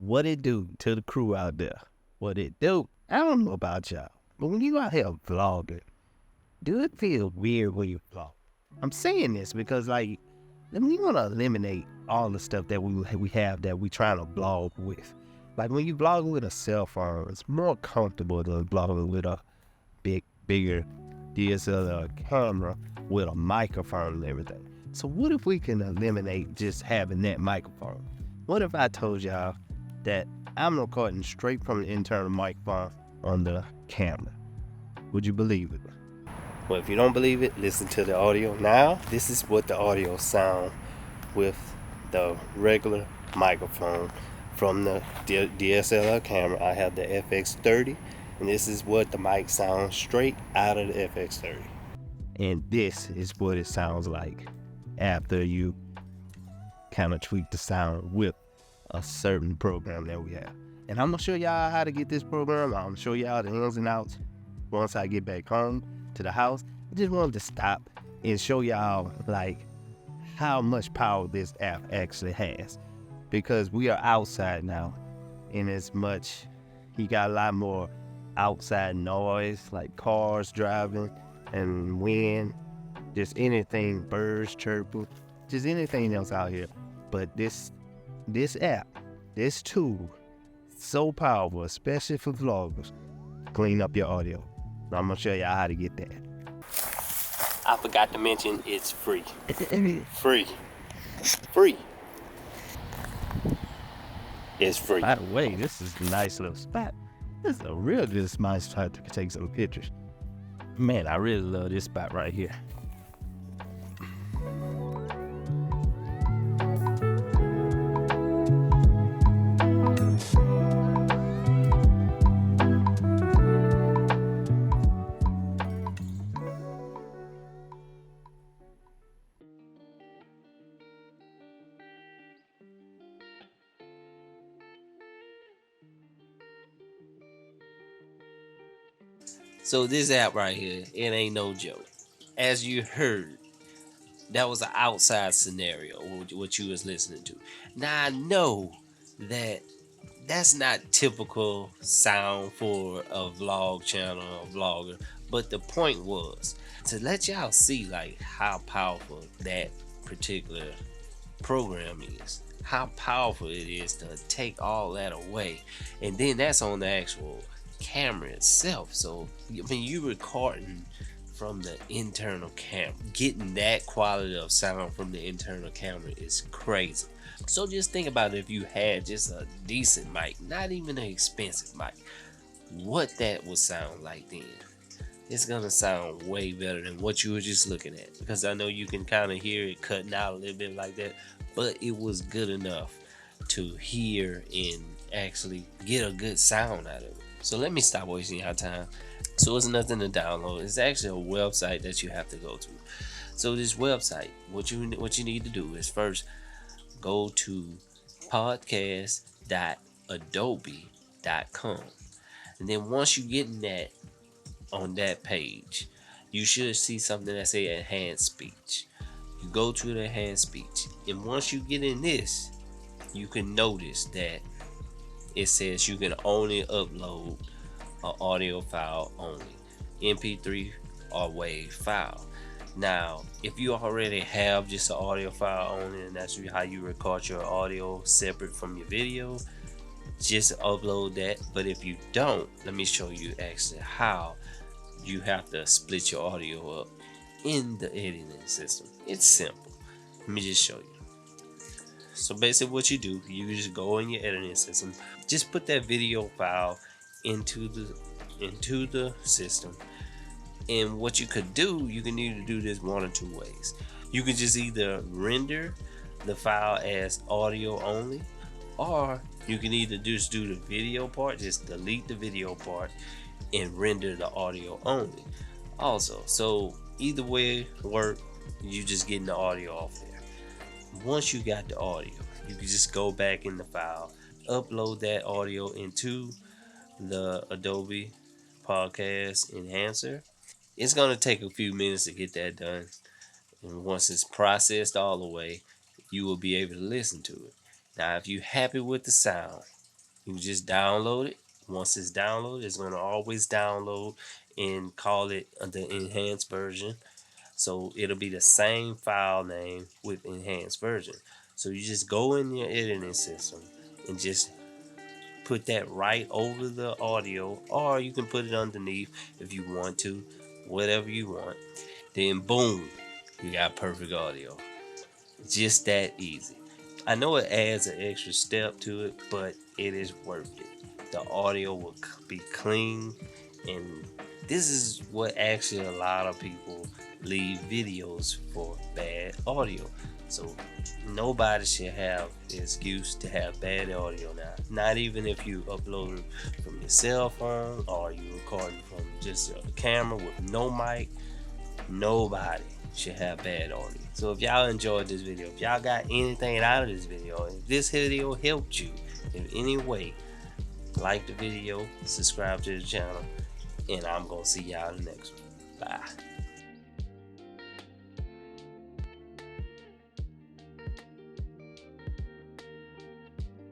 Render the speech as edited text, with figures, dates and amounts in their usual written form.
What it do to the crew out there? What it do? I don't know about y'all, but when you out here vlogging, do it feel weird when you vlog? I'm saying this because, like, we want to eliminate all the stuff that we have that we trying to vlog with. Like, when you vlog with a cell phone, it's more comfortable than vlogging with a bigger DSLR camera with a microphone and everything. So what if we can eliminate just having that microphone? What if I told y'all that I'm recording straight from the internal microphone on the camera? Would you believe it? Well, if you don't believe it, listen to the audio. Now, this is what the audio sound with the regular microphone from the DSLR camera. I have the FX30, and this is what the mic sounds straight out of the FX30. And this is what it sounds like after you kind of tweak the sound with a certain program that we have. And I'm gonna show y'all how to get this program. I'm gonna show y'all the ins and outs once I get back home to the house. I just wanted to stop and show y'all like how much power this app actually has, because we are outside now, and as much you got a lot more outside noise like cars driving and wind, just anything, birds chirping, just anything else out here. But this app, this tool, so powerful, especially for vloggers. Clean up your audio. Now I'm gonna show y'all how to get that. I forgot to mention it's free. Free. It's free. By the way, this is a nice little spot. This is a real good spot to take some pictures. Man, I really love this spot right here. So this app right here, it ain't no joke. As you heard, that was an outside scenario, what you was listening to. Now I know that that's not typical sound for a vlog channel or vlogger, but the point was to let y'all see like how powerful that particular program is, how powerful it is to take all that away, and then that's on the actual camera itself. So when you recording from the internal camera, getting that quality of sound from the internal camera is crazy. So just think about it, if you had just a decent mic, not even an expensive mic, what that would sound like then. It's gonna sound way better than what you were just looking at, because I know you can kind of hear it cutting out a little bit like that, but it was good enough to hear and actually get a good sound out of it. So let me stop wasting your time. So it's nothing to download. It's actually a website that you have to go to. So this website, what you need to do is first go to podcast.adobe.com, and then once you get in that, on that page, you should see something that say enhanced speech. You go to the enhanced speech, and once you get in this, you can notice that it says you can only upload an audio file only, MP3 or WAV file. Now, if you already have just an audio file only, and that's how you record your audio separate from your video, just upload that. But if you don't, let me show you actually how you have to split your audio up in the editing system. It's simple. Let me just show you. So basically what you do, you just go in your editing system, just put that video file into the system. And what you could do, you can either do this one or two ways. You can just either render the file as audio only, or you can either just do the video part, just delete the video part and render the audio only also. So either way work, you just getting the audio off there. Once you got the audio, you can just go back in the file, upload that audio into the Adobe Podcast Enhancer. It's going to take a few minutes to get that done, and once it's processed all the way, you will be able to listen to it. Now if you're happy with the sound, You can just download it. Once it's downloaded, it's going to always download and call it the enhanced version. So it'll be the same file name with enhanced version. So you just go in your editing system and just put that right over the audio, or you can put it underneath if you want to, whatever you want. Then boom, you got perfect audio. Just that easy. I know it adds an extra step to it, but it is worth it. The audio will be clean, and this is what actually a lot of people leave videos for: bad audio. So nobody should have the excuse to have bad audio now. Not even if you upload it from your cell phone or you record it from just a camera with no mic. Nobody should have bad audio. So if y'all enjoyed this video, if y'all got anything out of this video, if this video helped you in any way, like the video, subscribe to the channel, and I'm gonna see y'all in the next one. Bye.